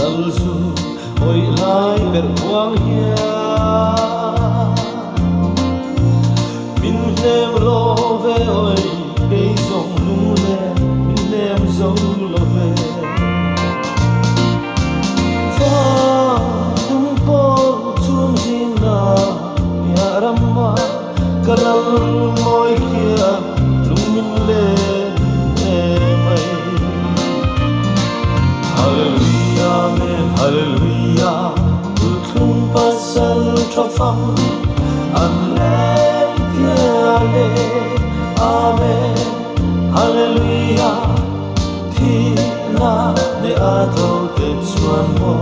lalsu oi lai ber buang hia min nem ro ve oi ei zong lu le min nem zong lo ve fa dum po chum jin na ya ramma kalal moi kia lung min le mai hallelujah amen hallelujah utlum pasal trafam amen ale amen hallelujah thi na ne atho te chuan mo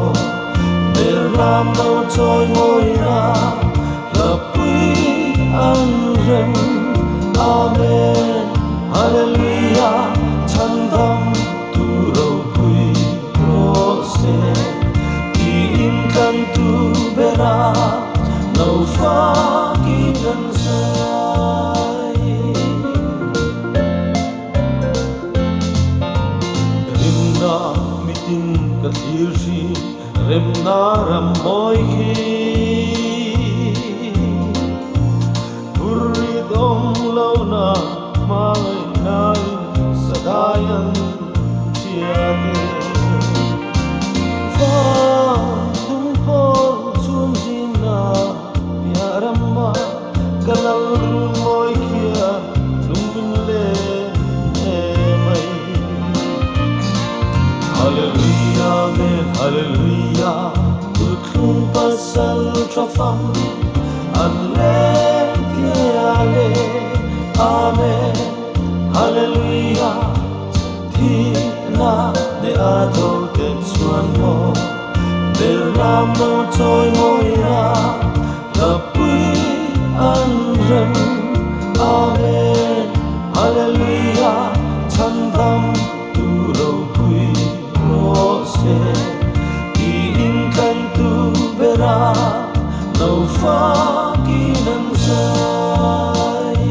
be ram no choi moi na la pui an rem amen hallelujah chandam tu ro pui ro se in kan tu bera no fa ki kan sai rimna mitin ka tirsi remna ram moi hi puri dom lo na mai nai sadayan chiate fa dum po chum jina yaramma kalal moi kia lung le mai hallelujah amen hallelujah utlum pasal trafam amen ale amen hallelujah thi na ne atho te chuan mo be ram no choi moi ra la pui an rem amen hallelujah chandam tu ro pui ro se in kan tu bera no fa ki nan sai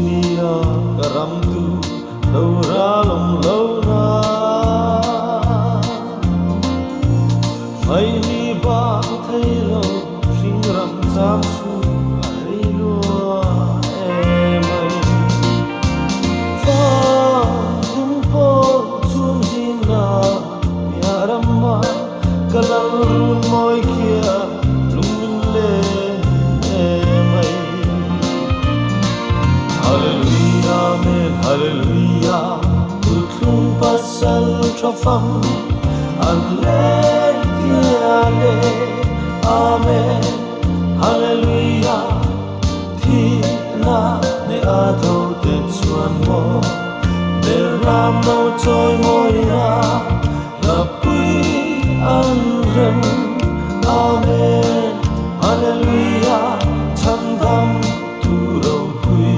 niya karam tu daura lom lo na mai ni ba thai lo sing ram sam su ai lo mai fa dum po chum jin na ya ramma kalal moi kia lung min le mai hallelujah amen hallelujah utlum pasal trafam ale amen hallelujah thi na ne atho te chuan mo be ram no choi moi ra la pui an rem amen hallelujah chandam tu ro pui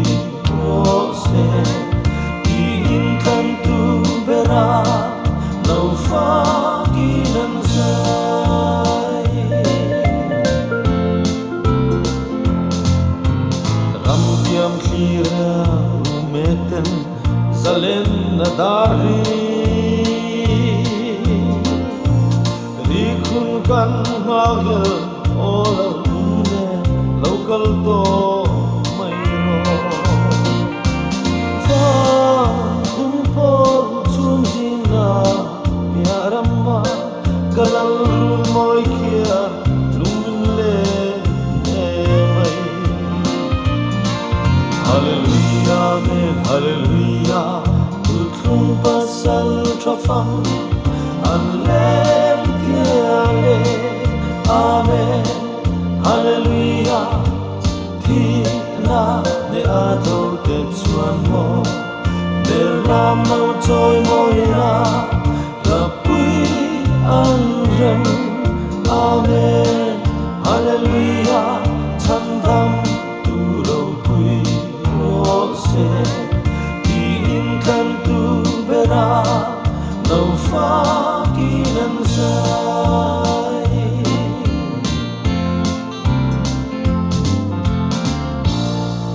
ro se in kan tu bera no fa ki nan sai ram diam khira meten zalen nadari rikhun kan magel ola unne local to mai ro fa dum po chum jina yaramma kalal moi kia lung le mai hallelujah amen hallelujah utlum pasal trafam ale amen hallelujah thi na ne atho te chuan mo be ram no choi moi ra la pui an rem amen